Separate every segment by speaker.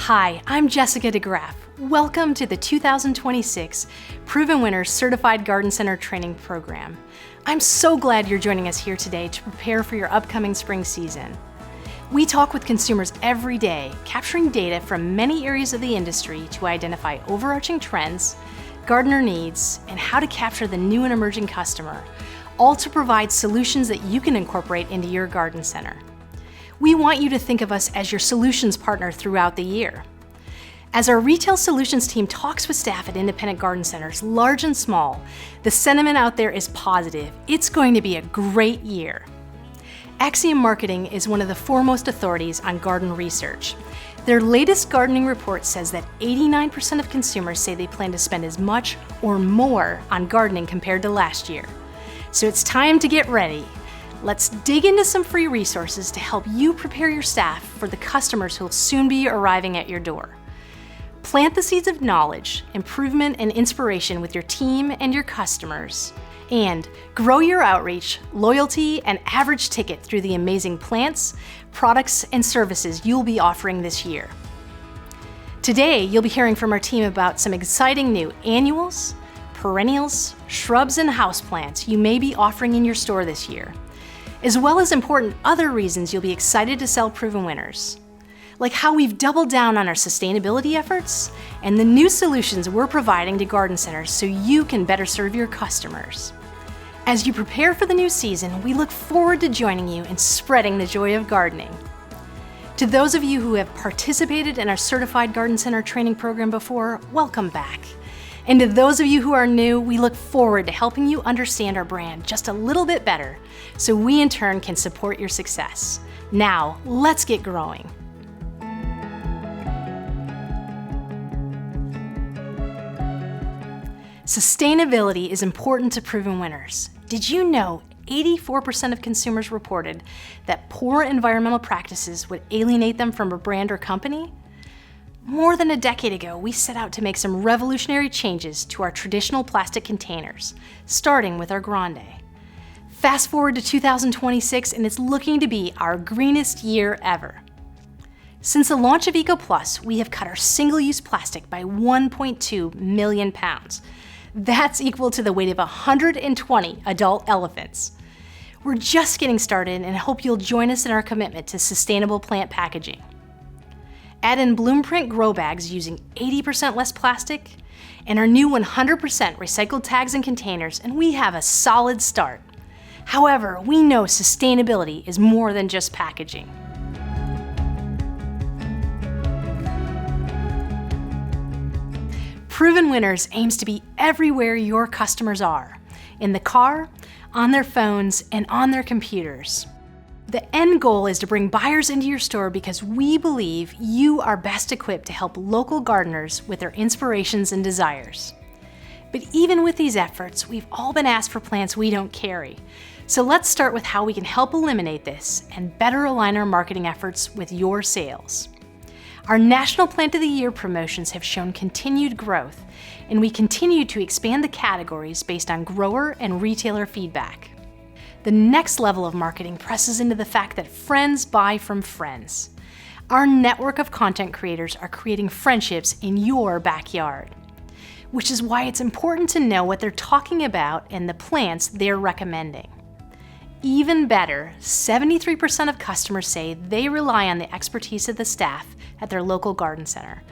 Speaker 1: Hi, I'm Jessica DeGraff. Welcome to the 2026 Proven Winners Certified Garden Center Training Program. I'm so glad you're joining us here today to prepare for your upcoming spring season. We talk with consumers every day, capturing data from many areas of the industry to identify overarching trends, gardener needs, and how to capture the new and emerging customer, all to provide solutions that you can incorporate into your garden center. We want you to think of us as your solutions partner throughout the year. As our retail solutions team talks with staff at independent garden centers, large and small, the sentiment out there is positive. It's going to be a great year. Axiom Marketing is one of the foremost authorities on garden research. Their latest gardening report says that 89% of consumers say they plan to spend as much or more on gardening compared to last year. So it's time to get ready. Let's dig into some free resources to help you prepare your staff for the customers who will soon be arriving at your door. Plant the seeds of knowledge, improvement, and inspiration with your team and your customers. And grow your outreach, loyalty, and average ticket through the amazing plants, products, and services you'll be offering this year. Today, you'll be hearing from our team about some exciting new annuals, perennials, shrubs, and houseplants you may be offering in your store this year, as well as important other reasons you'll be excited to sell Proven Winners, like how we've doubled down on our sustainability efforts and the new solutions we're providing to garden centers so you can better serve your customers. As you prepare for the new season, we look forward to joining you in spreading the joy of gardening. To those of you who have participated in our Certified Garden Center training program before, welcome back. And to those of you who are new, we look forward to helping you understand our brand just a little bit better so we in turn can support your success. Now, let's get growing. Sustainability is important to Proven Winners. Did you know 84% of consumers reported that poor environmental practices would alienate them from a brand or company? More than a decade ago, we set out to make some revolutionary changes to our traditional plastic containers, starting with our Grande. Fast forward to 2026, and it's looking to be our greenest year ever. Since the launch of Eco Plus, we have cut our single-use plastic by 1.2 million pounds. That's equal to the weight of 120 adult elephants. We're just getting started and hope you'll join us in our commitment to sustainable plant packaging. Add in Bloomprint grow bags using 80% less plastic and our new 100% recycled tags and containers, and we have a solid start. However, we know sustainability is more than just packaging. Proven Winners aims to be everywhere your customers are, in the car, on their phones, and on their computers. The end goal is to bring buyers into your store because we believe you are best equipped to help local gardeners with their inspirations and desires. But even with these efforts, we've all been asked for plants we don't carry. So let's start with how we can help eliminate this and better align our marketing efforts with your sales. Our National Plant of the Year promotions have shown continued growth, and we continue to expand the categories based on grower and retailer feedback. The next level of marketing presses into the fact that friends buy from friends. Our network of content creators are creating friendships in your backyard, which is why it's important to know what they're talking about and the plants they're recommending. Even better, 73% of customers say they rely on the expertise of the staff at their local garden center.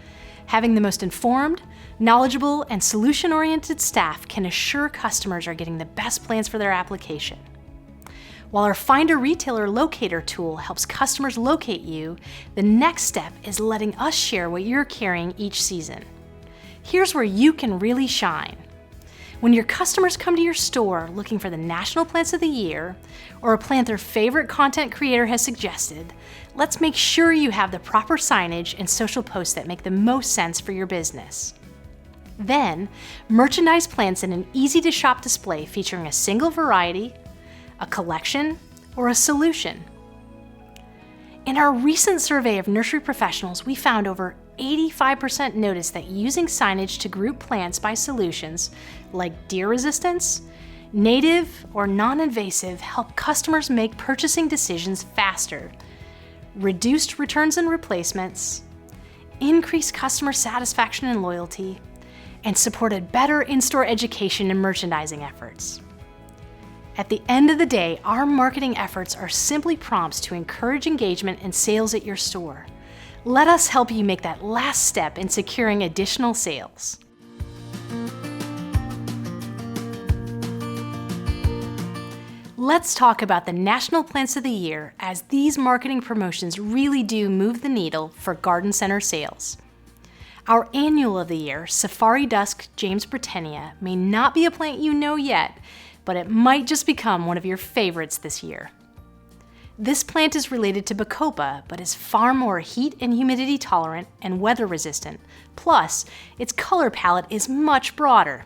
Speaker 1: Having the most informed, knowledgeable, and solution-oriented staff can assure customers are getting the best plants for their application. While our Find a Retailer Locator tool helps customers locate you, the next step is letting us share what you're carrying each season. Here's where you can really shine. When your customers come to your store looking for the National Plants of the Year or a plant their favorite content creator has suggested, let's make sure you have the proper signage and social posts that make the most sense for your business. Then, merchandise plants in an easy-to-shop display featuring a single variety, a collection, or a solution. In our recent survey of nursery professionals, we found over 85% noticed that using signage to group plants by solutions like deer resistance, native, or non-invasive help customers make purchasing decisions faster, reduced returns and replacements, increased customer satisfaction and loyalty, and supported better in-store education and merchandising efforts. At the end of the day, our marketing efforts are simply prompts to encourage engagement and sales at your store. Let us help you make that last step in securing additional sales. Let's talk about the National Plants of the Year, as these marketing promotions really do move the needle for garden center sales. Our Annual of the Year, Safari Dusk James Britannia, may not be a plant you know yet, but it might just become one of your favorites this year. This plant is related to Bacopa, but is far more heat and humidity tolerant and weather resistant. Plus, its color palette is much broader.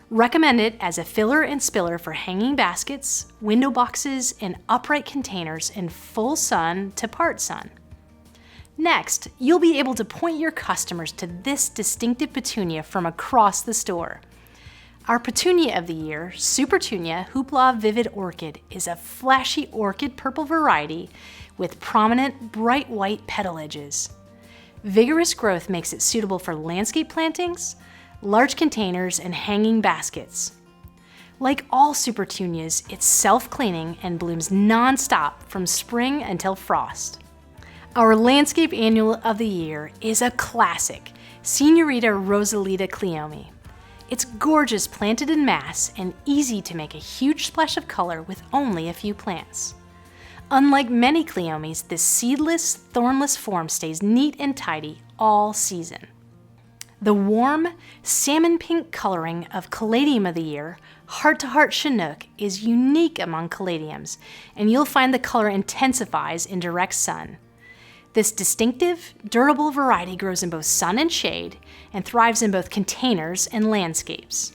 Speaker 1: Recommend it as a filler and spiller for hanging baskets, window boxes, and upright containers in full sun to part sun. Next, you'll be able to point your customers to this distinctive petunia from across the store. Our Petunia of the Year, Supertunia Hoopla Vivid Orchid, is a flashy orchid purple variety with prominent bright white petal edges. Vigorous growth makes it suitable for landscape plantings, large containers, and hanging baskets. Like all Supertunias, it's self-cleaning and blooms non-stop from spring until frost. Our Landscape Annual of the Year is a classic, Senorita Rosalita Cleome. It's gorgeous planted in mass and easy to make a huge splash of color with only a few plants. Unlike many Cleomes, this seedless, thornless form stays neat and tidy all season. The warm, salmon pink coloring of Caladium of the Year, Heart to Heart Chinook, is unique among caladiums, and you'll find the color intensifies in direct sun. This distinctive, durable variety grows in both sun and shade, and thrives in both containers and landscapes.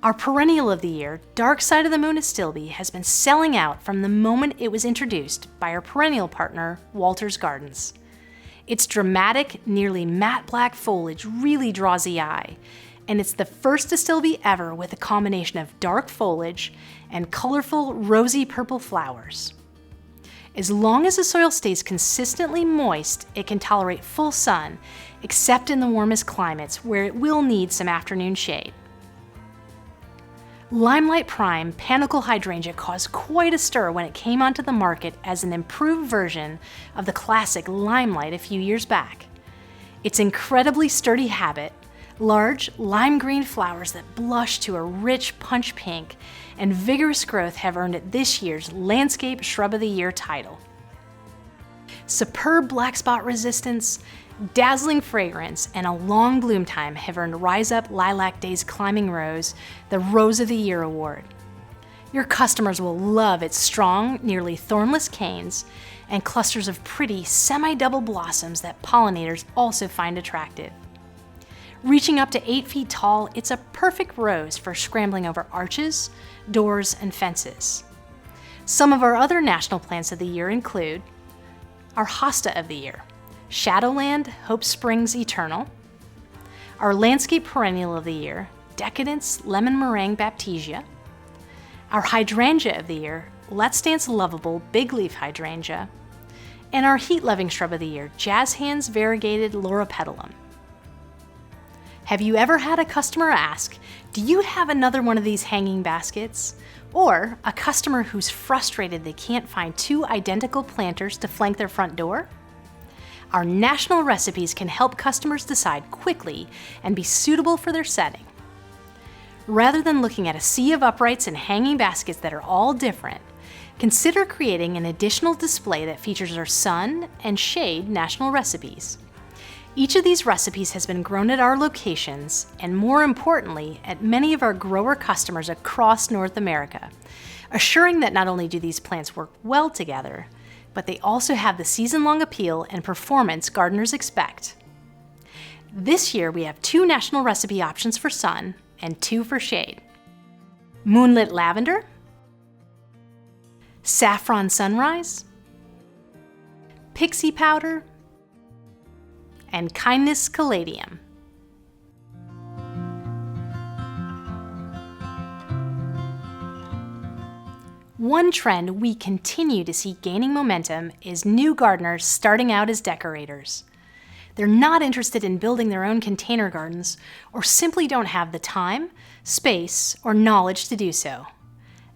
Speaker 1: Our Perennial of the Year, Dark Side of the Moon Astilbe, has been selling out from the moment it was introduced by our perennial partner, Walters Gardens. Its dramatic, nearly matte black foliage really draws the eye, and it's the first Astilbe ever with a combination of dark foliage and colorful rosy purple flowers. As long as the soil stays consistently moist, it can tolerate full sun, except in the warmest climates where it will need some afternoon shade. Limelight Prime Panicle Hydrangea caused quite a stir when it came onto the market as an improved version of the classic Limelight a few years back. Its incredibly sturdy habit, large lime green flowers that blush to a rich punch pink, and vigorous growth have earned it this year's Landscape Shrub of the Year title. Superb black spot resistance, dazzling fragrance, and a long bloom time have earned Rise Up Lilac Days Climbing Rose the Rose of the Year award. Your customers will love its strong, nearly thornless canes and clusters of pretty semi-double blossoms that pollinators also find attractive. Reaching up to 8 feet tall, it's a perfect rose for scrambling over arches, doors, and fences. Some of our other national plants of the year include our Hosta of the Year, Shadowland Hope Springs Eternal, our Landscape Perennial of the Year, Decadence Lemon Meringue Baptisia, our Hydrangea of the Year, Let's Dance Lovable Big Leaf Hydrangea, and our Heat-Loving Shrub of the Year, Jazz Hands Variegated Loropetalum. Have you ever had a customer ask, do you have another one of these hanging baskets? Or a customer who's frustrated they can't find 2 identical planters to flank their front door? Our national recipes can help customers decide quickly and be suitable for their setting. Rather than looking at a sea of uprights and hanging baskets that are all different, consider creating an additional display that features our sun and shade national recipes. Each of these recipes has been grown at our locations, and more importantly, at many of our grower customers across North America, assuring that not only do these plants work well together, but they also have the season-long appeal and performance gardeners expect. This year, we have 2 national recipe options for sun and 2 for shade. Moonlit Lavender, Saffron Sunrise, Pixie Powder, and Kindness Caladium. One trend we continue to see gaining momentum is new gardeners starting out as decorators. They're not interested in building their own container gardens or simply don't have the time, space, or knowledge to do so.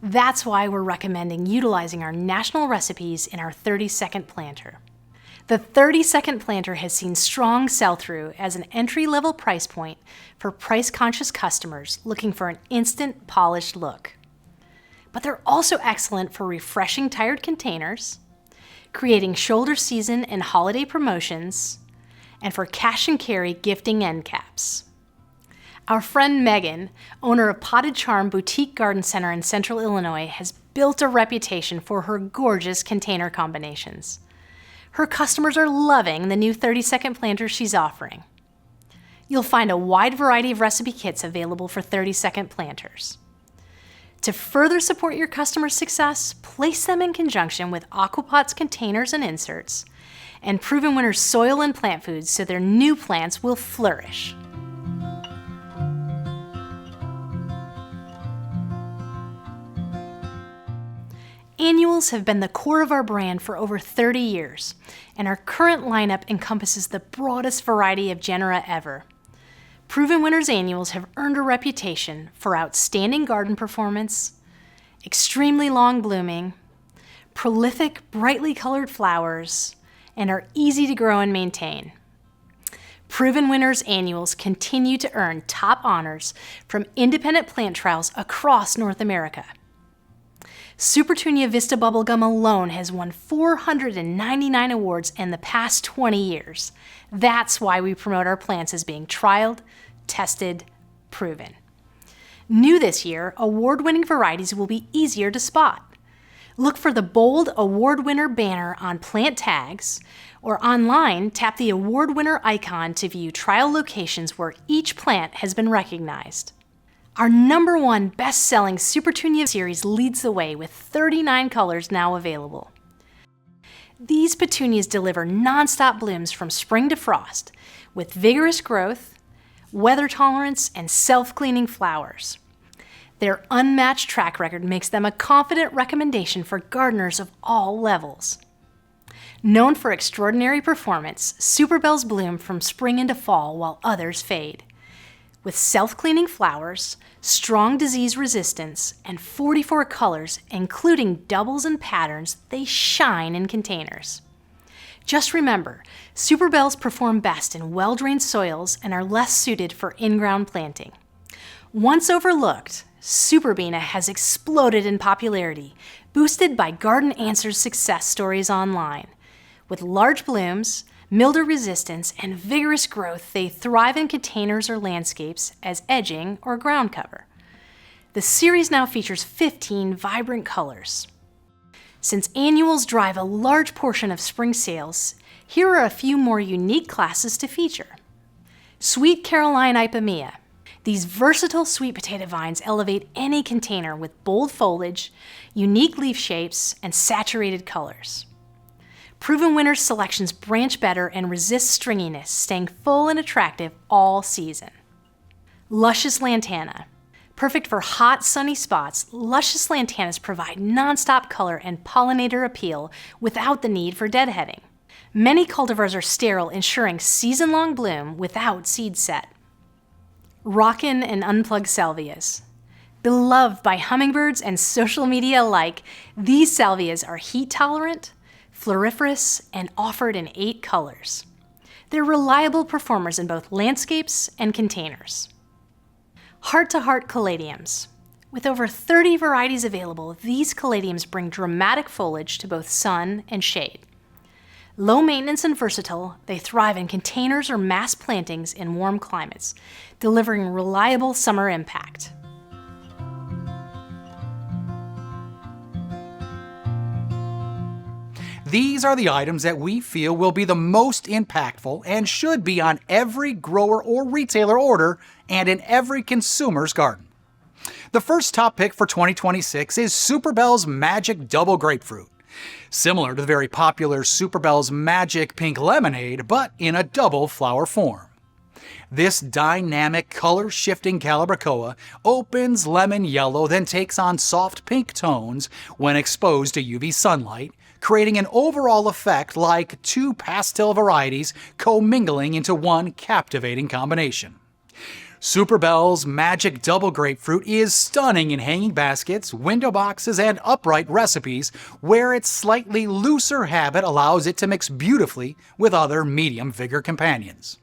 Speaker 1: That's why we're recommending utilizing our national recipes in our 30-second planter. The 30-second planter has seen strong sell-through as an entry-level price point for price-conscious customers looking for an instant polished look. But they're also excellent for refreshing tired containers, creating shoulder season and holiday promotions, and for cash and carry gifting end caps. Our friend Megan, owner of Potted Charm Boutique Garden Center in Central Illinois, has built a reputation for her gorgeous container combinations. Her customers are loving the new 30-second planter she's offering. You'll find a wide variety of recipe kits available for 30-second planters. To further support your customers' success, place them in conjunction with Aquapot's containers and inserts, and Proven Winners soil and plant foods so their new plants will flourish. Annuals have been the core of our brand for over 30 years, and our current lineup encompasses the broadest variety of genera ever. Proven Winners Annuals have earned a reputation for outstanding garden performance, extremely long blooming, prolific, brightly colored flowers, and are easy to grow and maintain. Proven Winners Annuals continue to earn top honors from independent plant trials across North America. Supertunia Vista Bubblegum alone has won 499 awards in the past 20 years. That's why we promote our plants as being trialed, tested, proven. New this year, award-winning varieties will be easier to spot. Look for the bold award winner banner on plant tags, or online, tap the award winner icon to view trial locations where each plant has been recognized. Our #1 best-selling Supertunia series leads the way with 39 colors now available. These petunias deliver non-stop blooms from spring to frost, with vigorous growth, weather tolerance, and self-cleaning flowers. Their unmatched track record makes them a confident recommendation for gardeners of all levels. Known for extraordinary performance, Superbells bloom from spring into fall while others fade. With self-cleaning flowers, strong disease resistance, and 44 colors, including doubles and patterns, they shine in containers. Just remember, Superbells perform best in well-drained soils and are less suited for in-ground planting. Once overlooked, Superbena has exploded in popularity, boosted by Garden Answers success stories online. With large blooms, mildew resistance, and vigorous growth, they thrive in containers or landscapes as edging or ground cover. The series now features 15 vibrant colors. Since annuals drive a large portion of spring sales, here are a few more unique classes to feature. Sweet Caroline Ipomoea. These versatile sweet potato vines elevate any container with bold foliage, unique leaf shapes, and saturated colors. Proven Winners selections branch better and resist stringiness, staying full and attractive all season. Luscious Lantana. Perfect for hot, sunny spots, luscious lantanas provide nonstop color and pollinator appeal without the need for deadheading. Many cultivars are sterile, ensuring season-long bloom without seed set. Rockin' and unplugged salvias. Beloved by hummingbirds and social media alike, these salvias are heat-tolerant, floriferous, and offered in 8 colors. They're reliable performers in both landscapes and containers. Heart-to-Heart Caladiums. With over 30 varieties available, these caladiums bring dramatic foliage to both sun and shade. Low maintenance and versatile, they thrive in containers or mass plantings in warm climates, delivering reliable summer impact.
Speaker 2: These are the items that we feel will be the most impactful and should be on every grower or retailer order and in every consumer's garden. The first top pick for 2026 is Superbells Magic Double Grapefruit. Similar to the very popular Superbells Magic Pink Lemonade, but in a double flower form. This dynamic color-shifting Calibrachoa opens lemon yellow, then takes on soft pink tones when exposed to UV sunlight, creating an overall effect like two pastel varieties commingling into one captivating combination. Superbell's Magic Double Grapefruit is stunning in hanging baskets, window boxes, and upright recipes, where its slightly looser habit allows it to mix beautifully with other medium vigor companions.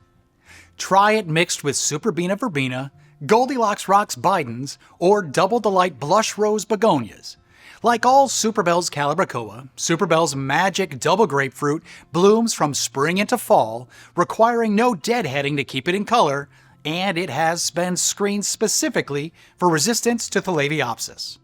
Speaker 2: Try it mixed with Superbena verbena, Goldilocks Rocks Bidens, or Double Delight Blush Rose Begonias. Like all Superbell's Calibrachoa, Superbell's Magic Double Grapefruit blooms from spring into fall, requiring no deadheading to keep it in color, and it has been screened specifically for resistance to Thalaviopsis.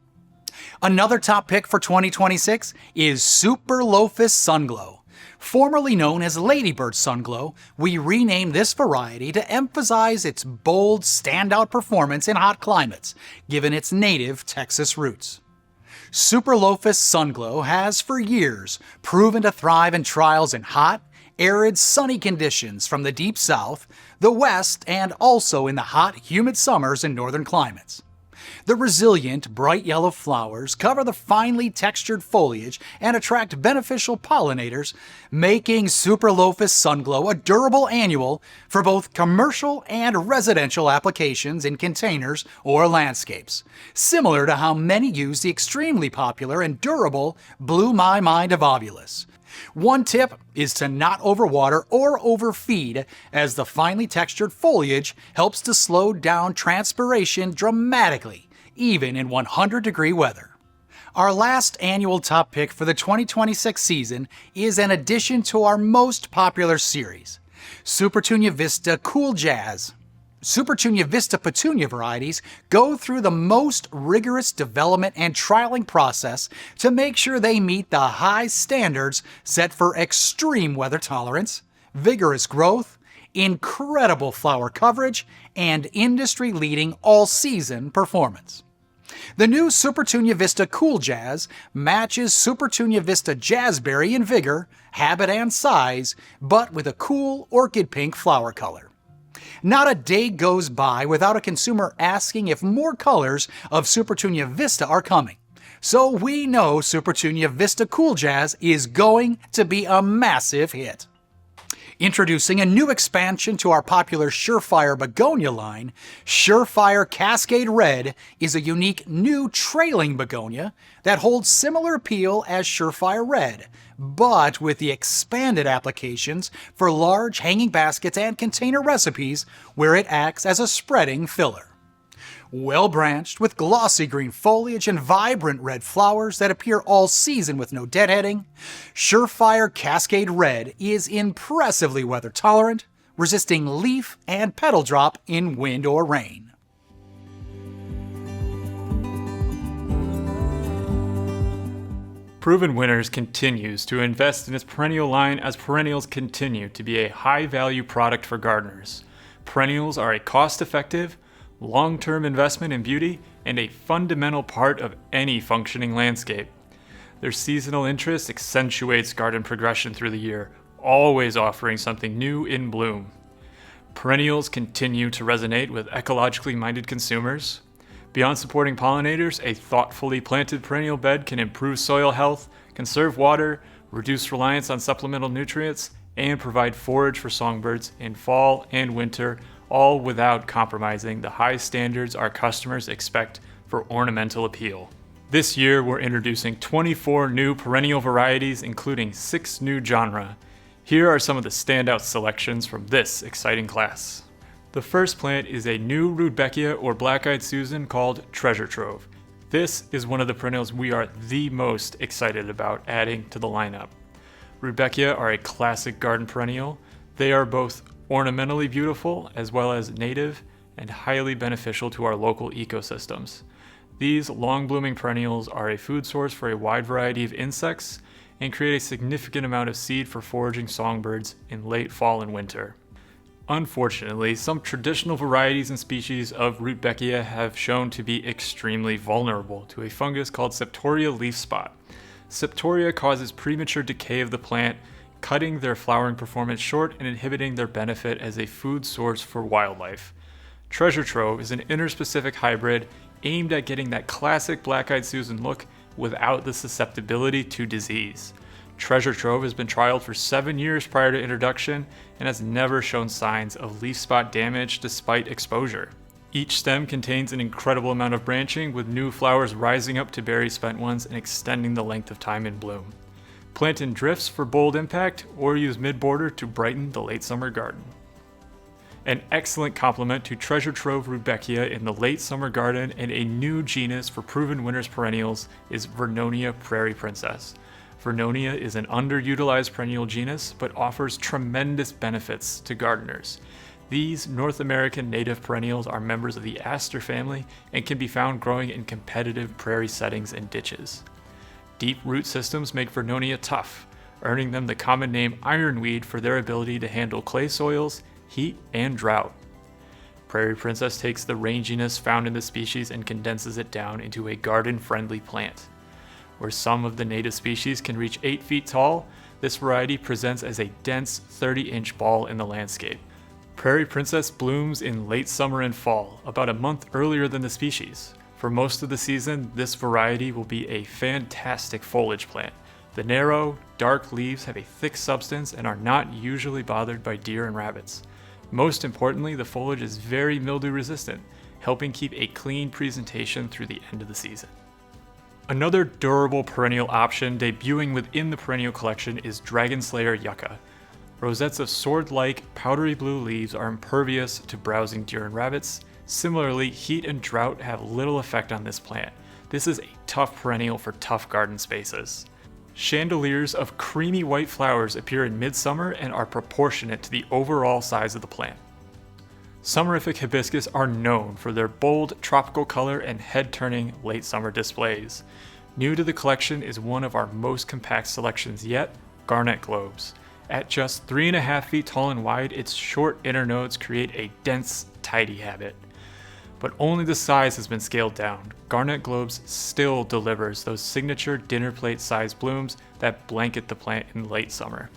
Speaker 2: Another top pick for 2026 is Super Lophus Sunglow. Formerly known as Ladybird Sunglow, we renamed this variety to emphasize its bold, standout performance in hot climates, given its native Texas roots. Super Lophus Sunglow has for years proven to thrive in trials in hot, arid, sunny conditions from the deep south, the west, and also in the hot, humid summers in northern climates. The resilient, bright yellow flowers cover the finely textured foliage and attract beneficial pollinators, making Super Lophus Sunglow a durable annual for both commercial and residential applications in containers or landscapes, similar to how many use the extremely popular and durable Blue My Mind of Ovulus. One tip is to not overwater or overfeed, as the finely textured foliage helps to slow down transpiration dramatically, even in 100-degree weather. Our last annual top pick for the 2026 season is an addition to our most popular series, Supertunia Vista Cool Jazz. Supertunia Vista petunia varieties go through the most rigorous development and trialing process to make sure they meet the high standards set for extreme weather tolerance, vigorous growth, incredible flower coverage, and industry-leading all-season performance. The new Supertunia Vista Cool Jazz matches Supertunia Vista Jazzberry in vigor, habit, and size, but with a cool orchid pink flower color. Not a day goes by without a consumer asking if more colors of Supertunia Vista are coming. So we know Supertunia Vista Cool Jazz is going to be a massive hit. Introducing a new expansion to our popular Surefire begonia line, Surefire Cascade Red is a unique new trailing begonia that holds similar appeal as Surefire Red, but with the expanded applications for large hanging baskets and container recipes where it acts as a spreading filler. Well-branched with glossy green foliage and vibrant red flowers that appear all season with no deadheading, Surefire Cascade Red is impressively weather tolerant, resisting leaf and petal drop in wind or rain.
Speaker 3: Proven Winners continues to invest in its perennial line as perennials continue to be a high-value product for gardeners. Perennials are a cost-effective, long-term investment in beauty and a fundamental part of any functioning landscape. Their seasonal interest accentuates garden progression through the year, always offering something new in bloom. Perennials continue to resonate with ecologically minded consumers. Beyond supporting pollinators, a thoughtfully planted perennial bed can improve soil health, conserve water, reduce reliance on supplemental nutrients, and provide forage for songbirds in fall and winter, all without compromising the high standards our customers expect for ornamental appeal. This year, we're introducing 24 new perennial varieties, including 6 new genera. Here are some of the standout selections from this exciting class. The first plant is a new Rudbeckia or Black-Eyed Susan called Treasure Trove. This is one of the perennials we are the most excited about adding to the lineup. Rudbeckia are a classic garden perennial. They are both ornamentally beautiful as well as native and highly beneficial to our local ecosystems. These long-blooming perennials are a food source for a wide variety of insects and create a significant amount of seed for foraging songbirds in late fall and winter. Unfortunately, some traditional varieties and species of Rudbeckia have shown to be extremely vulnerable to a fungus called Septoria leaf spot. Septoria causes premature decay of the plant, cutting their flowering performance short and inhibiting their benefit as a food source for wildlife. Treasure Trove is an interspecific hybrid aimed at getting that classic Black-Eyed Susan look without the susceptibility to disease. Treasure Trove has been trialed for 7 years prior to introduction and has never shown signs of leaf spot damage despite exposure. Each stem contains an incredible amount of branching, with new flowers rising up to bury spent ones and extending the length of time in bloom. Plant in drifts for bold impact, or use mid-border to brighten the late summer garden. An excellent complement to Treasure Trove Rudbeckia in the late summer garden and a new genus for Proven Winners perennials is Vernonia Prairie Princess. Vernonia is an underutilized perennial genus, but offers tremendous benefits to gardeners. These North American native perennials are members of the aster family and can be found growing in competitive prairie settings and ditches. Deep root systems make Vernonia tough, earning them the common name ironweed for their ability to handle clay soils, heat, and drought. Prairie Princess takes the ranginess found in the species and condenses it down into a garden-friendly plant. Where some of the native species can reach 8 feet tall, this variety presents as a dense 30-inch ball in the landscape. Prairie Princess blooms in late summer and fall, about a month earlier than the species. For most of the season, this variety will be a fantastic foliage plant. The narrow, dark leaves have a thick substance and are not usually bothered by deer and rabbits. Most importantly, the foliage is very mildew resistant, helping keep a clean presentation through the end of the season. Another durable perennial option debuting within the perennial collection is Dragon Slayer Yucca. Rosettes of sword-like, powdery blue leaves are impervious to browsing deer and rabbits. Similarly, heat and drought have little effect on this plant. This is a tough perennial for tough garden spaces. Chandeliers of creamy white flowers appear in midsummer and are proportionate to the overall size of the plant. Summerific hibiscus are known for their bold tropical color and head-turning late summer displays. New to the collection is one of our most compact selections yet, Garnet Globes. At just 3.5 feet tall and wide, its short internodes create a dense, tidy habit. But only the size has been scaled down. Garnet Globes still delivers those signature dinner plate sized blooms that blanket the plant in late summer.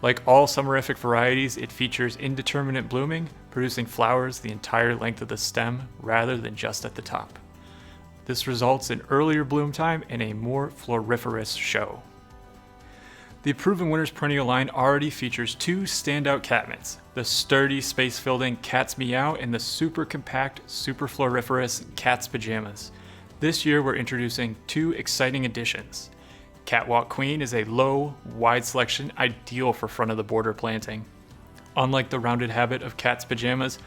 Speaker 3: Like all summerific varieties, it features indeterminate blooming, producing flowers the entire length of the stem rather than just at the top. This results in earlier bloom time and a more floriferous show. The Proven Winners perennial line already features 2 standout catmints, the sturdy space-filled-in Cat's Meow and the super compact, super floriferous Cat's Pajamas. This year we're introducing 2 exciting additions. Catwalk Queen is a low, wide selection ideal for front-of-the-border planting. Unlike the rounded habit of Cat's Pajamas,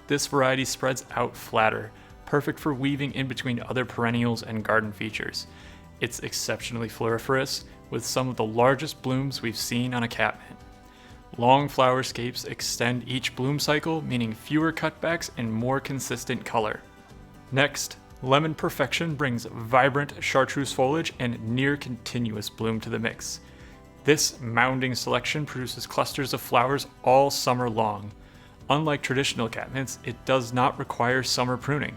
Speaker 3: this variety spreads out flatter, perfect for weaving in between other perennials and garden features. It's exceptionally floriferous, with some of the largest blooms we've seen on a catmint. Long flower scapes extend each bloom cycle, meaning fewer cutbacks and more consistent color. Next, Lemon Perfection brings vibrant chartreuse foliage and near continuous bloom to the mix. This mounding selection produces clusters of flowers all summer long. Unlike traditional catmints, it does not require summer pruning.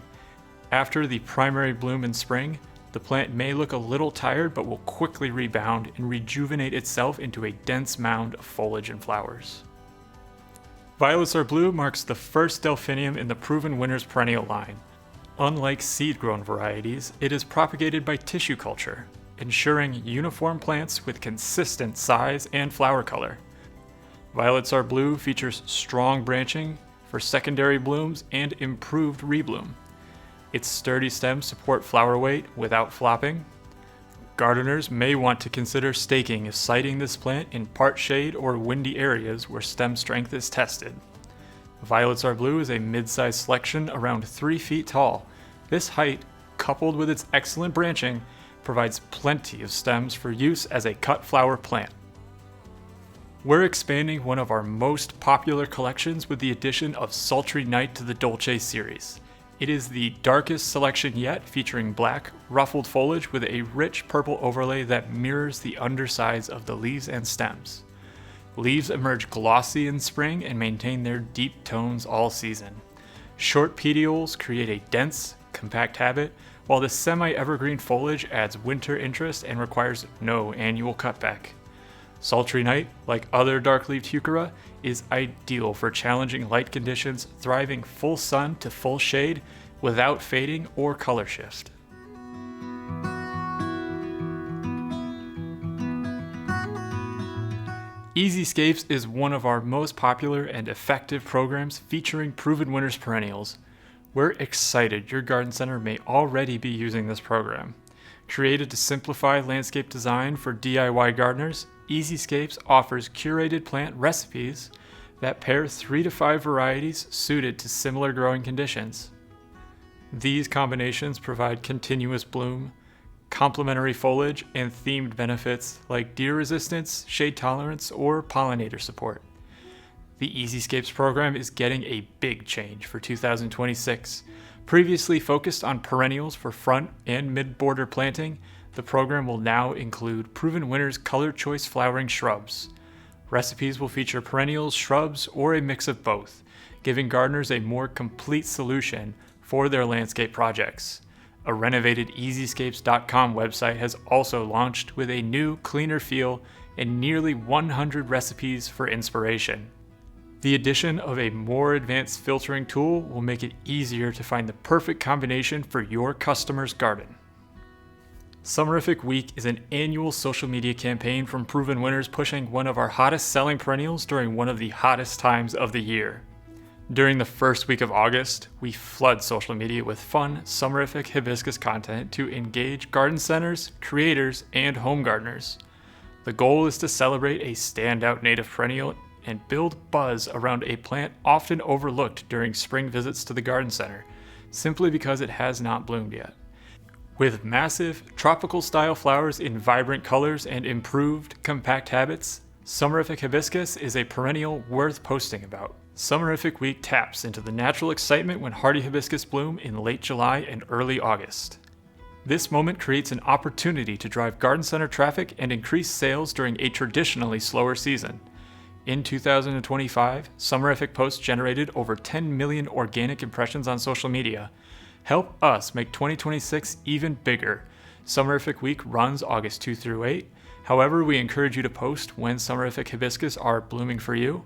Speaker 3: After the primary bloom in spring, the plant may look a little tired but will quickly rebound and rejuvenate itself into a dense mound of foliage and flowers. Violets Are Blue marks the first delphinium in the Proven Winners perennial line. Unlike seed-grown varieties, it is propagated by tissue culture, ensuring uniform plants with consistent size and flower color. Violets Are Blue features strong branching for secondary blooms and improved rebloom. Its sturdy stems support flower weight without flopping. Gardeners may want to consider staking if siting this plant in part shade or windy areas where stem strength is tested. Violets Are Blue is a mid-sized selection around 3 feet tall. This height, coupled with its excellent branching, provides plenty of stems for use as a cut flower plant. We're expanding one of our most popular collections with the addition of Sultry Night to the Dolce series. It is the darkest selection yet, featuring black, ruffled foliage with a rich purple overlay that mirrors the undersides of the leaves and stems. Leaves emerge glossy in spring and maintain their deep tones all season. Short petioles create a dense, compact habit, while the semi-evergreen foliage adds winter interest and requires no annual cutback. Sultry Night, like other dark-leaved heuchera, is ideal for challenging light conditions, thriving full sun to full shade without fading or color shift. Easy Scapes is one of our most popular and effective programs featuring proven winners perennials. We're excited your garden center may already be using this program. Created to simplify landscape design for DIY gardeners, Easy Scapes offers curated plant recipes that pair 3 to 5 varieties suited to similar growing conditions. These combinations provide continuous bloom, complementary foliage, and themed benefits like deer resistance, shade tolerance, or pollinator support. The Easy Scapes program is getting a big change for 2026. Previously focused on perennials for front and mid-border planting, the program will now include proven winners color choice flowering shrubs. Recipes will feature perennials, shrubs, or a mix of both, giving gardeners a more complete solution for their landscape projects. A renovated EasyScapes.com website has also launched with a new, cleaner feel and nearly 100 recipes for inspiration. The addition of a more advanced filtering tool will make it easier to find the perfect combination for your customer's garden. Summerific Week is an annual social media campaign from proven winners pushing one of our hottest selling perennials during one of the hottest times of the year. During the first week of August, we flood social media with fun, summerific hibiscus content to engage garden centers, creators, and home gardeners. The goal is to celebrate a standout native perennial and build buzz around a plant often overlooked during spring visits to the garden center, simply because it has not bloomed yet. With massive, tropical-style flowers in vibrant colors and improved, compact habits, Summerific hibiscus is a perennial worth posting about. Summerific Week taps into the natural excitement when hardy hibiscus bloom in late July and early August. This moment creates an opportunity to drive garden center traffic and increase sales during a traditionally slower season. In 2025, Summerific posts generated over 10 million organic impressions on social media. Help us make 2026 even bigger. Summerific Week runs August 2 through 8. However, we encourage you to post when Summerific hibiscus are blooming for you.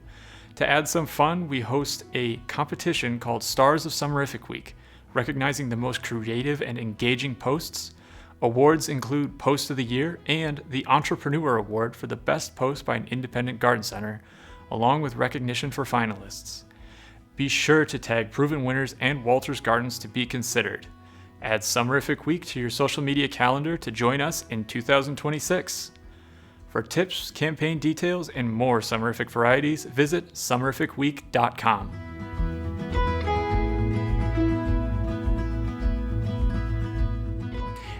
Speaker 3: To add some fun, we host a competition called Stars of Summerific Week, recognizing the most creative and engaging posts. Awards include Post of the Year and the Entrepreneur Award for the best post by an independent garden center, along with recognition for finalists. Be sure to tag proven winners and Walters Gardens to be considered. Add Summerific Week to your social media calendar to join us in 2026. For tips, campaign details, and more Summerific varieties, visit summerificweek.com.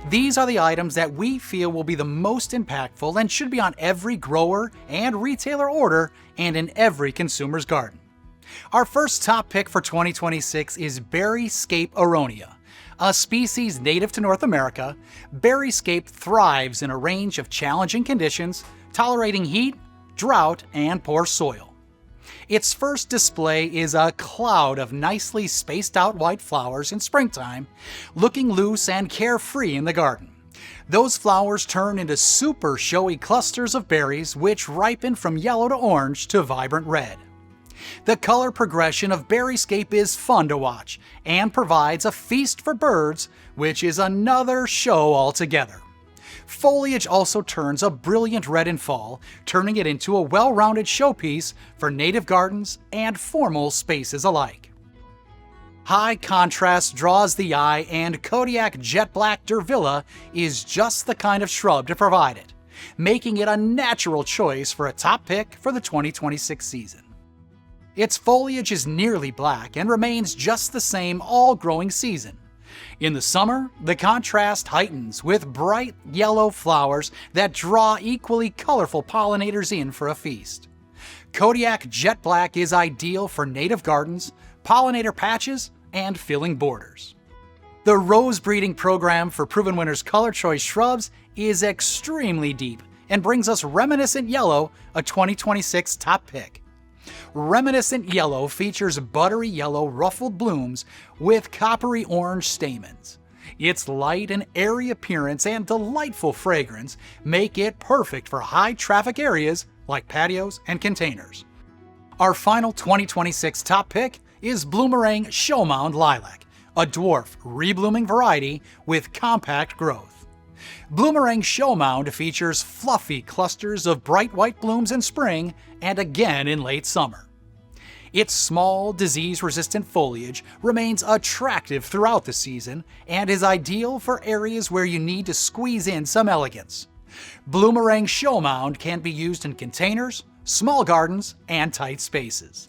Speaker 2: These are the items that we feel will be the most impactful and should be on every grower and retailer order and in every consumer's garden. Our first top pick for 2026 is berry scape aronia. A species native to North America, berry scape thrives in a range of challenging conditions, tolerating heat, drought, and poor soil. Its first display is a cloud of nicely spaced out white flowers in springtime, looking loose and carefree in the garden. Those flowers turn into super showy clusters of berries which ripen from yellow to orange to vibrant red. The color progression of berryscape is fun to watch and provides a feast for birds, which is another show altogether. Foliage also turns a brilliant red in fall, turning it into a well-rounded showpiece for native gardens and formal spaces alike. High contrast draws the eye, and Kodiak Jet Black Durvilla is just the kind of shrub to provide it, making it a natural choice for a top pick for the 2026 season. Its foliage is nearly black and remains just the same all growing season. In the summer, the contrast heightens with bright yellow flowers that draw equally colorful pollinators in for a feast. Kodiak Jet Black is ideal for native gardens, pollinator patches, and filling borders. The rose breeding program for Proven Winners Color Choice Shrubs is extremely deep and brings us Reminiscent Yellow, a 2026 top pick. Reminiscent Yellow features buttery yellow ruffled blooms with coppery orange stamens. Its light and airy appearance and delightful fragrance make it perfect for high traffic areas like patios and containers. Our final 2026 top pick is Bloomerang Showmound Lilac, a dwarf reblooming variety with compact growth. Bloomerang Show Mound features fluffy clusters of bright white blooms in spring and again in late summer. Its small, disease-resistant foliage remains attractive throughout the season and is ideal for areas where you need to squeeze in some elegance. Bloomerang Show Mound can be used in containers, small gardens, and tight spaces.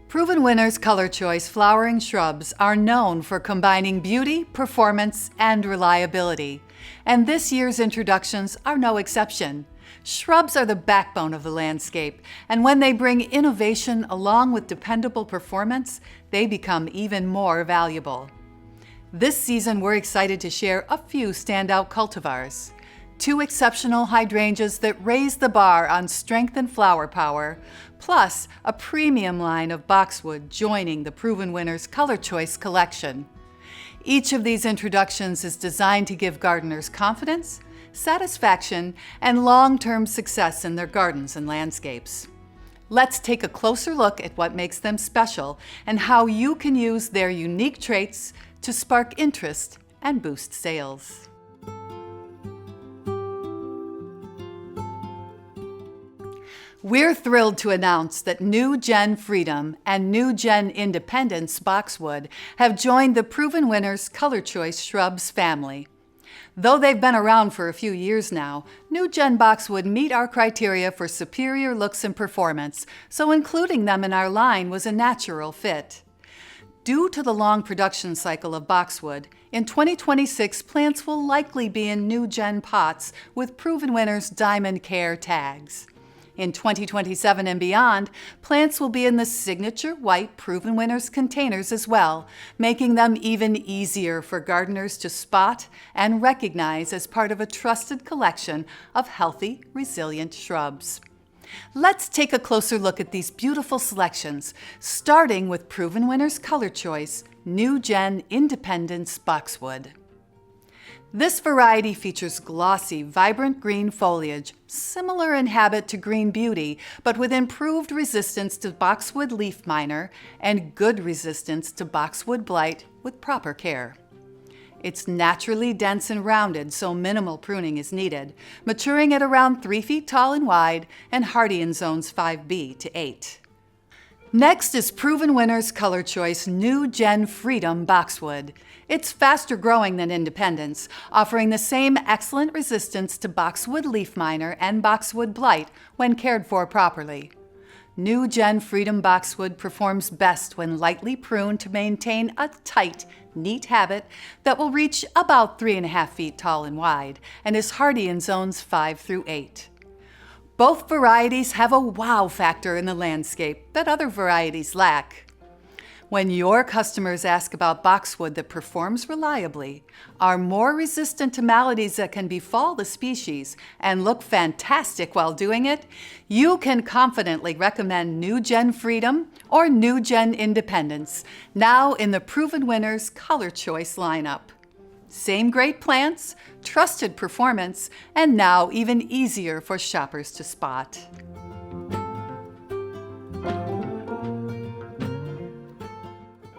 Speaker 4: Proven winners Color Choice flowering shrubs are known for combining beauty, performance, and reliability. And this year's introductions are no exception. Shrubs are the backbone of the landscape, and when they bring innovation along with dependable performance, they become even more valuable. This season, we're excited to share a few standout cultivars. 2 exceptional hydrangeas that raise the bar on strength and flower power, plus a premium line of boxwood joining the Proven Winners Color Choice collection. Each of these introductions is designed to give gardeners confidence, satisfaction, and long-term success in their gardens and landscapes. Let's take a closer look at what makes them special and how you can use their unique traits to spark interest and boost sales. We're thrilled to announce that new Gen Freedom and new Gen Independence Boxwood have joined the Proven Winners Color Choice Shrubs family. Though they've been around for a few years now, new Gen Boxwood meet our criteria for superior looks and performance, so including them in our line was a natural fit. Due to the long production cycle of boxwood, in 2026 plants will likely be in new Gen pots with Proven Winners Diamond Care tags. In 2027 and beyond, plants will be in the signature white Proven Winners containers as well, making them even easier for gardeners to spot and recognize as part of a trusted collection of healthy, resilient shrubs. Let's take a closer look at these beautiful selections, starting with Proven Winners Color Choice New Gen Independence Boxwood. This variety features glossy, vibrant green foliage, similar in habit to Green Beauty, but with improved resistance to boxwood leaf miner and good resistance to boxwood blight with proper care. It's naturally dense and rounded, so minimal pruning is needed, maturing at around 3 feet tall and wide and hardy in zones 5B to 8. Next is Proven Winners Color Choice New Gen Freedom Boxwood. It's faster growing than Independence, offering the same excellent resistance to boxwood leaf miner and boxwood blight when cared for properly. New Gen Freedom Boxwood performs best when lightly pruned to maintain a tight, neat habit that will reach about 3.5 feet tall and wide and is hardy in zones 5 through 8. Both varieties have a wow factor in the landscape that other varieties lack. When your customers ask about boxwood that performs reliably, are more resistant to maladies that can befall the species, and look fantastic while doing it, you can confidently recommend New Gen Freedom or New Gen Independence, now in the Proven Winners Color Choice lineup. Same great plants, trusted performance, and now even easier for shoppers to spot.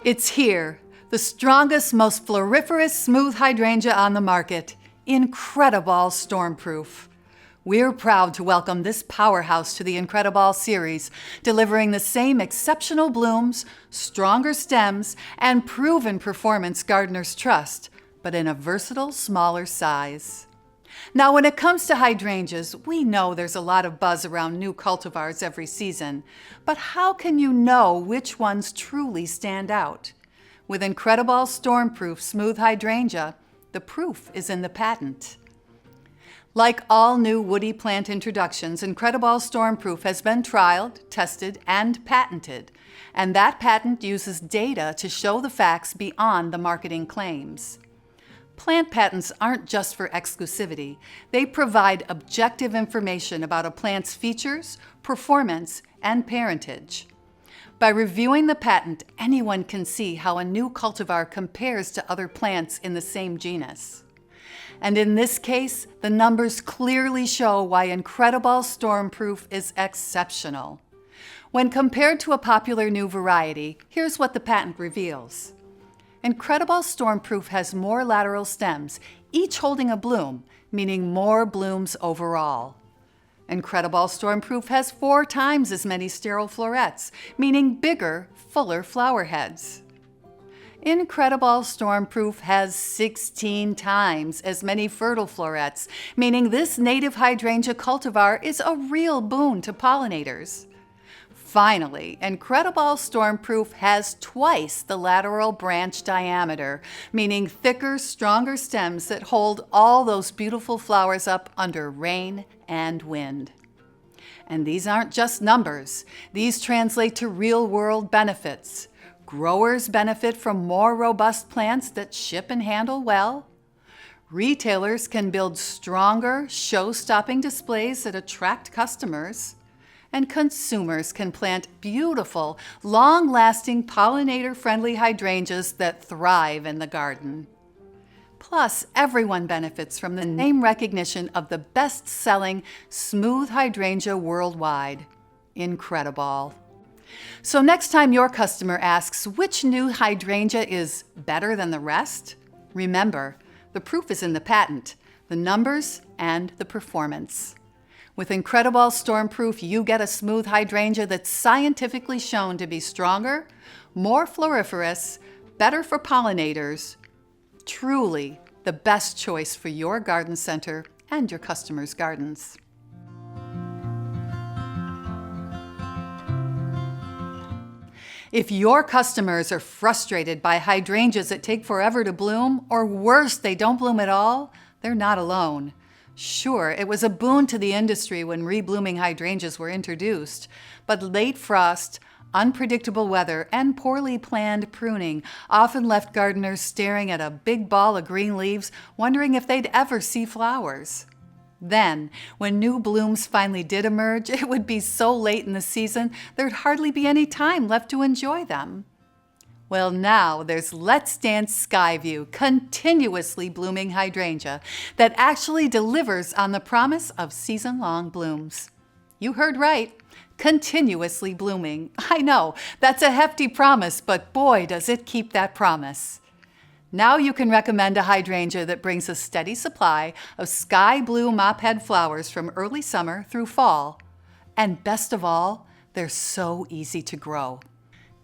Speaker 4: It's here, the strongest, most floriferous smooth hydrangea on the market, Incrediball Stormproof. We're proud to welcome this powerhouse to the Incrediball series, delivering the same exceptional blooms, stronger stems, and proven performance gardeners trust, but in a versatile, smaller size. Now, when it comes to hydrangeas, we know there's a lot of buzz around new cultivars every season, but how can you know which ones truly stand out? With Incrediball Stormproof Smooth Hydrangea, the proof is in the patent. Like all new woody plant introductions, Incrediball Stormproof has been trialed, tested, and patented, and that patent uses data to show the facts beyond the marketing claims. Plant patents aren't just for exclusivity. They provide objective information about a plant's features, performance, and parentage. By reviewing the patent, anyone can see how a new cultivar compares to other plants in the same genus. And in this case, the numbers clearly show why Incrediball Stormproof is exceptional. When compared to a popular new variety, here's what the patent reveals. Incrediball Stormproof has more lateral stems, each holding a bloom, meaning more blooms overall. Incrediball Stormproof has 4 times as many sterile florets, meaning bigger, fuller flower heads. Incrediball Stormproof has 16 times as many fertile florets, meaning this native hydrangea cultivar is a real boon to pollinators. Finally, Incrediball Stormproof has twice the lateral branch diameter, meaning thicker, stronger stems that hold all those beautiful flowers up under rain and wind. And these aren't just numbers. These translate to real-world benefits. Growers benefit from more robust plants that ship and handle well. Retailers can build stronger, show-stopping displays that attract customers. And consumers can plant beautiful, long-lasting, pollinator-friendly hydrangeas that thrive in the garden. Plus, everyone benefits from the name recognition of the best-selling smooth hydrangea worldwide, Incrediball. So next time your customer asks which new hydrangea is better than the rest, remember, the proof is in the patent, the numbers, and the performance. With Incrediball Stormproof, you get a smooth hydrangea that's scientifically shown to be stronger, more floriferous, better for pollinators. Truly the best choice for your garden center and your customers' gardens. If your customers are frustrated by hydrangeas that take forever to bloom, or worse, they don't bloom at all, they're not alone. Sure, it was a boon to the industry when reblooming hydrangeas were introduced, but late frost, unpredictable weather, and poorly planned pruning often left gardeners staring at a big ball of green leaves, wondering if they'd ever see flowers. Then, when new blooms finally did emerge, it would be so late in the season there'd hardly be any time left to enjoy them. Well, now there's Let's Dance Skyview, continuously blooming hydrangea that actually delivers on the promise of season-long blooms. You heard right, continuously blooming. I know, that's a hefty promise, but boy, does it keep that promise. Now you can recommend a hydrangea that brings a steady supply of sky blue mophead flowers from early summer through fall. And best of all, they're so easy to grow.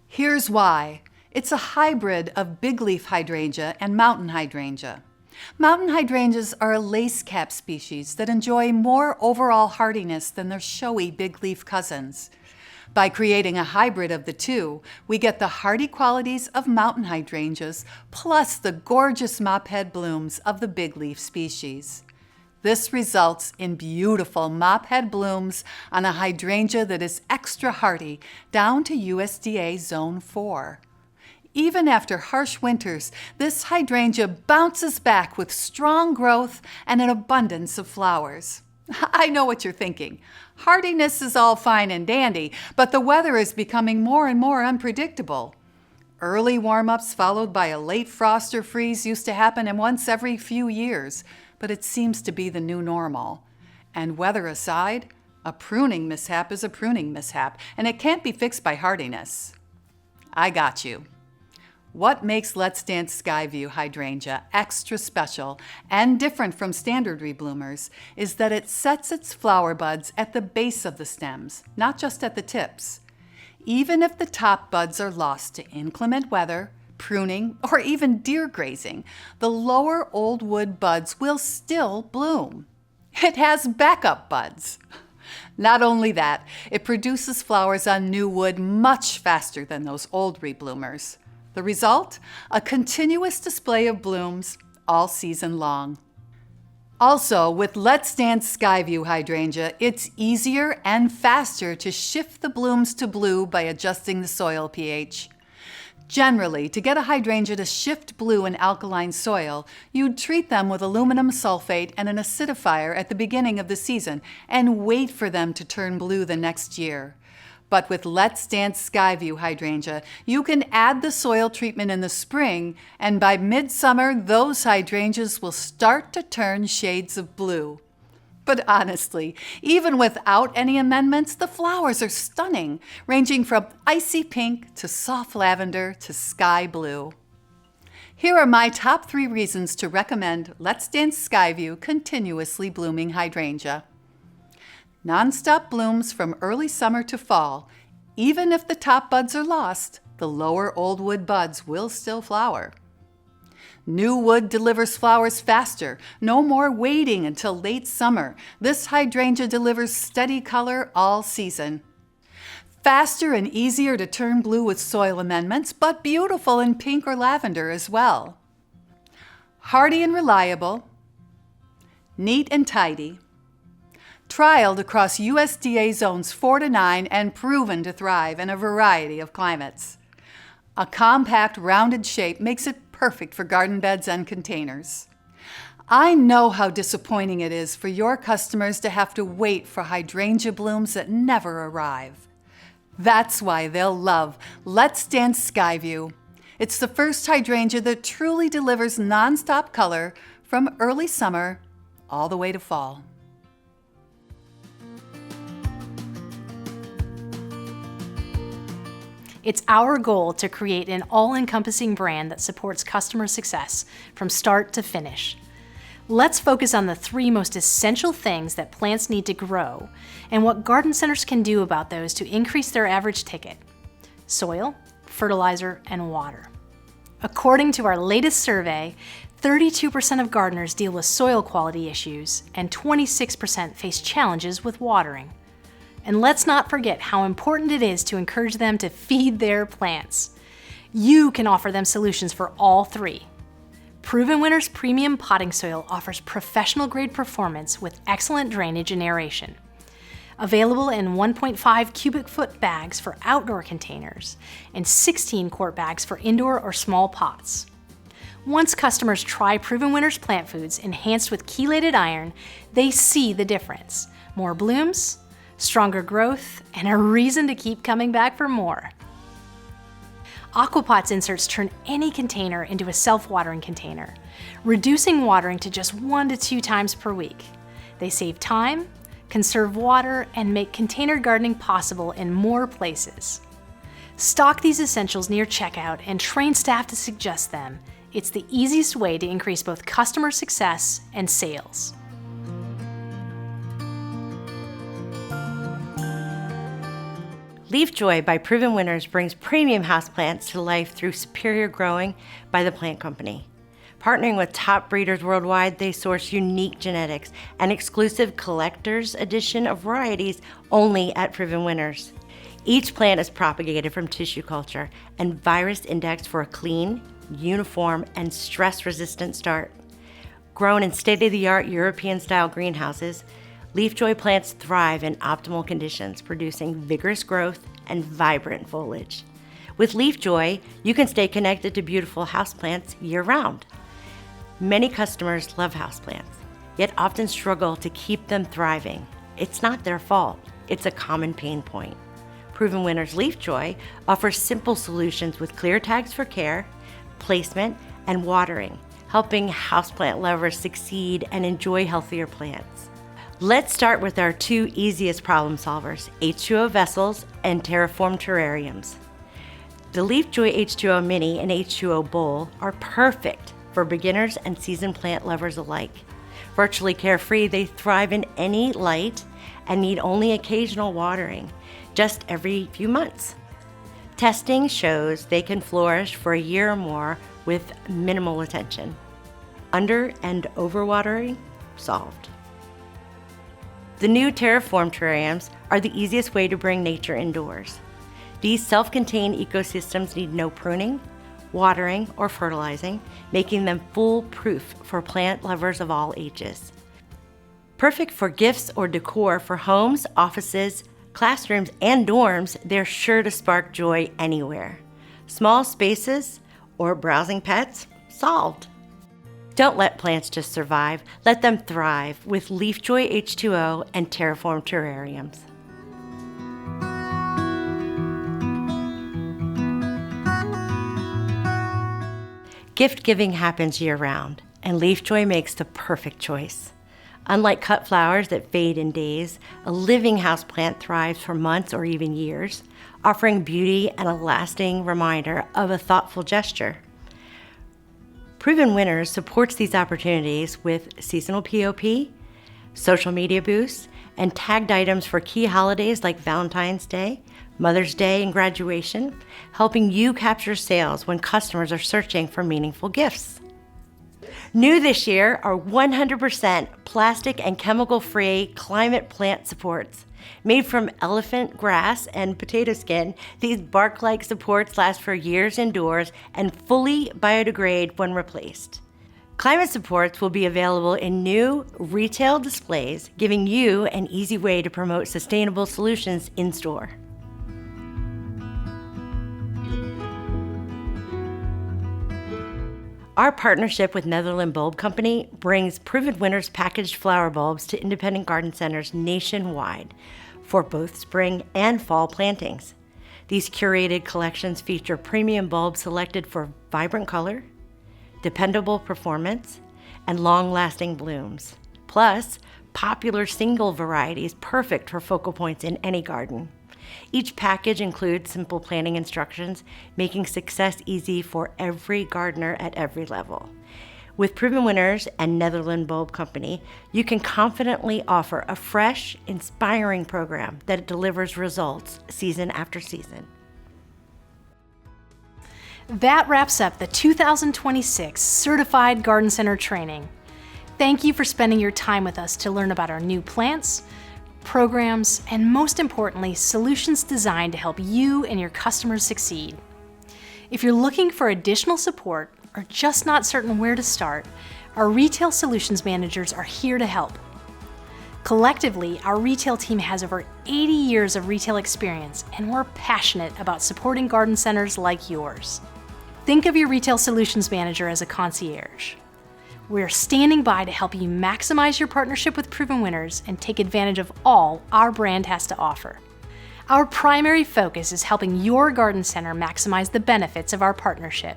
Speaker 4: Here's why. It's a hybrid of big leaf hydrangea and mountain hydrangea. Mountain hydrangeas are a lace cap species that enjoy more overall hardiness than their showy big leaf cousins. By creating a hybrid of the two, we get the hardy qualities of mountain hydrangeas plus the gorgeous mophead blooms of the big leaf species. This results in beautiful mophead blooms on a hydrangea that is extra hardy down to USDA Zone 4. Even after harsh winters, this hydrangea bounces back with strong growth and an abundance of flowers. I know what you're thinking. Hardiness is all fine and dandy, but the weather is becoming more and more unpredictable. Early warm-ups followed by a late frost or freeze used to happen once every few years, but it seems to be the new normal. And weather aside, a pruning mishap is a pruning mishap, and it can't be fixed by hardiness. I got you. What makes Let's Dance Skyview hydrangea extra special and different from standard rebloomers is that it sets its flower buds at the base of the stems, not just at the tips. Even if the top buds are lost to inclement weather, pruning, or even deer grazing, the lower old wood buds will still bloom. It has backup buds. Not only that, it produces flowers on new wood much faster than those old rebloomers. The result? A continuous display of blooms all season long. Also, with Let's Dance Skyview hydrangea, it's easier and faster to shift the blooms to blue by adjusting the soil pH. Generally, to get a hydrangea to shift blue in alkaline soil, you'd treat them with aluminum sulfate and an acidifier at the beginning of the season and wait for them to turn blue the next year. But with Let's Dance Skyview hydrangea, you can add the soil treatment in the spring, and by midsummer, those hydrangeas will start to turn shades of blue. But honestly, even without any amendments, the flowers are stunning, ranging from icy pink to soft lavender to sky blue. Here are my top 3 reasons to recommend Let's Dance Skyview Continuously Blooming Hydrangea. Non-stop blooms from early summer to fall. Even if the top buds are lost, the lower old wood buds will still flower. New wood delivers flowers faster. No more waiting until late summer. This hydrangea delivers steady color all season. Faster and easier to turn blue with soil amendments, but beautiful in pink or lavender as well. Hardy and reliable. Neat and tidy. Trialed across USDA zones 4 to 9 and proven to thrive in a variety of climates. A compact, rounded shape makes it perfect for garden beds and containers. I know how disappointing it is for your customers to have to wait for hydrangea blooms that never arrive. That's why they'll love Let's Dance Skyview. It's the first hydrangea that truly delivers non-stop color from early summer all the way to fall.
Speaker 1: It's our goal to create an all-encompassing brand that supports customer success from start to finish. Let's focus on the 3 most essential things that plants need to grow and what garden centers can do about those to increase their average ticket: soil, fertilizer, and water. According to our latest survey, 32% of gardeners deal with soil quality issues and 26% face challenges with watering. And let's not forget how important it is to encourage them to feed their plants. You can offer them solutions for all 3. Proven Winners Premium Potting Soil offers professional-grade performance with excellent drainage and aeration. Available in 1.5 cubic foot bags for outdoor containers and 16-quart bags for indoor or small pots. Once customers try Proven Winners plant foods enhanced with chelated iron, they see the difference. More blooms, stronger growth, and a reason to keep coming back for more. Aquapots inserts turn any container into a self-watering container, reducing watering to just 1 to 2 times per week. They save time, conserve water, and make container gardening possible in more places. Stock these essentials near checkout and train staff to suggest them. It's the easiest way to increase both customer success and sales.
Speaker 5: Leafjoy by Proven Winners brings premium houseplants to life through superior growing by the plant company. Partnering with top breeders worldwide, they source unique genetics and exclusive collector's edition of varieties only at Proven Winners. Each plant is propagated from tissue culture and virus indexed for a clean, uniform, and stress-resistant start. Grown in state-of-the-art European-style greenhouses, Leafjoy plants thrive in optimal conditions, producing vigorous growth and vibrant foliage. With Leafjoy, you can stay connected to beautiful houseplants year-round. Many customers love houseplants, yet often struggle to keep them thriving. It's not their fault, it's a common pain point. Proven Winners Leafjoy offers simple solutions with clear tags for care, placement, and watering, helping houseplant lovers succeed and enjoy healthier plants. Let's start with our 2 easiest problem solvers, H2O vessels and Terraform Terrariums. The Leafjoy H2O Mini and H2O Bowl are perfect for beginners and seasoned plant lovers alike. Virtually carefree, they thrive in any light and need only occasional watering, just every few months. Testing shows they can flourish for a year or more with minimal attention. Under and overwatering, solved. The new Terraform Terrariums are the easiest way to bring nature indoors. These self-contained ecosystems need no pruning, watering, or fertilizing, making them foolproof for plant lovers of all ages. Perfect for gifts or decor for homes, offices, classrooms, and dorms, they're sure to spark joy anywhere. Small spaces or browsing pets? Solved. Don't let plants just survive, let them thrive with Leafjoy H2O and Terraform Terrariums. Gift giving happens year-round, and Leafjoy makes the perfect choice. Unlike cut flowers that fade in days, a living houseplant thrives for months or even years, offering beauty and a lasting reminder of a thoughtful gesture. Proven Winners supports these opportunities with seasonal POP, social media boosts, and tagged items for key holidays like Valentine's Day, Mother's Day, and graduation, helping you capture sales when customers are searching for meaningful gifts. New this year are 100% plastic and chemical-free Climb-itt plant supports. Made from elephant grass and potato skin, these bark-like supports last for years indoors and fully biodegrade when replaced. Climb-itt supports will be available in new retail displays, giving you an easy way to promote sustainable solutions in-store. Our partnership with Netherland Bulb Company brings Proven Winners packaged flower bulbs to independent garden centers nationwide for both spring and fall plantings. These curated collections feature premium bulbs selected for vibrant color, dependable performance, and long-lasting blooms, plus popular single varieties perfect for focal points in any garden. Each package includes simple planting instructions, making success easy for every gardener at every level. With Proven Winners and Netherland Bulb Company, you can confidently offer a fresh, inspiring program that delivers results season after season.
Speaker 1: That wraps up the 2026 Certified Garden Center training. Thank you for spending your time with us to learn about our new plants, programs, and most importantly, solutions designed to help you and your customers succeed. If you're looking for additional support or just not certain where to start, our retail solutions managers are here to help. Collectively, our retail team has over 80 years of retail experience, and we're passionate about supporting garden centers like yours. Think of your retail solutions manager as a concierge. We're standing by to help you maximize your partnership with Proven Winners and take advantage of all our brand has to offer. Our primary focus is helping your garden center maximize the benefits of our partnership.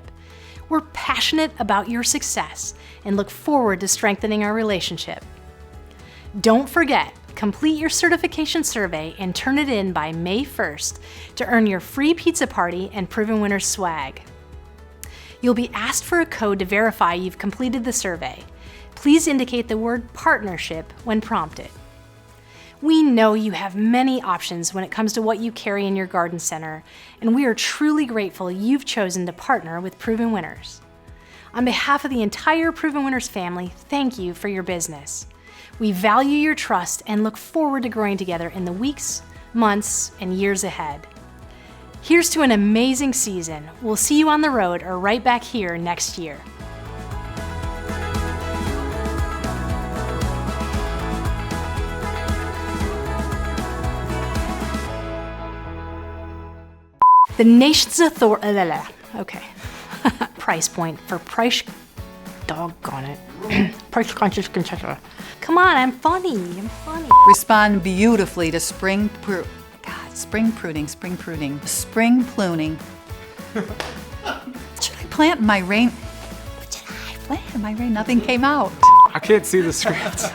Speaker 1: We're passionate about your success and look forward to strengthening our relationship. Don't forget, complete your certification survey and turn it in by May 1st to earn your free pizza party and Proven Winners swag. You'll be asked for a code to verify you've completed the survey. Please indicate the word partnership when prompted. We know you have many options when it comes to what you carry in your garden center, and we are truly grateful you've chosen to partner with Proven Winners. On behalf of the entire Proven Winners family, thank you for your business. We value your trust and look forward to growing together in the weeks, months, and years ahead. Here's to an amazing season. We'll see you on the road or right back here next year. The nation's authority. Okay. Price point for price. Doggone it. Price conscious consumer. Come on, I'm funny.
Speaker 4: Respond beautifully to spring pruning. Spring pruning. Should I plant in my rain? What should I plant in my rain? Nothing came out.
Speaker 3: I can't see the script.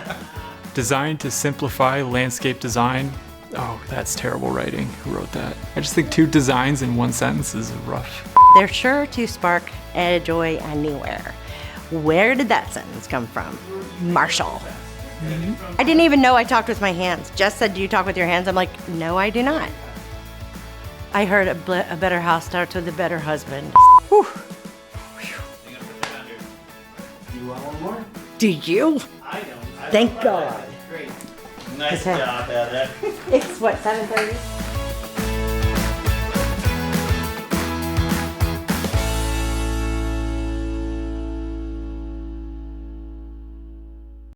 Speaker 3: Designed to simplify landscape design. Oh, that's terrible writing. Who wrote that? I just think 2 designs in 1 sentence is rough.
Speaker 5: They're sure to spark a joy anywhere. Where did that sentence come from? Marshall. I didn't even know I talked with my hands. Jess said, do you talk with your hands? I'm like, no, I do not. I heard a better house starts with a better husband. Whew.
Speaker 6: You want one more?
Speaker 5: Do you?
Speaker 6: I don't.
Speaker 5: Thank God.
Speaker 6: Great. Nice
Speaker 5: Okay.
Speaker 6: job, Heather.
Speaker 5: It's what, 7:30?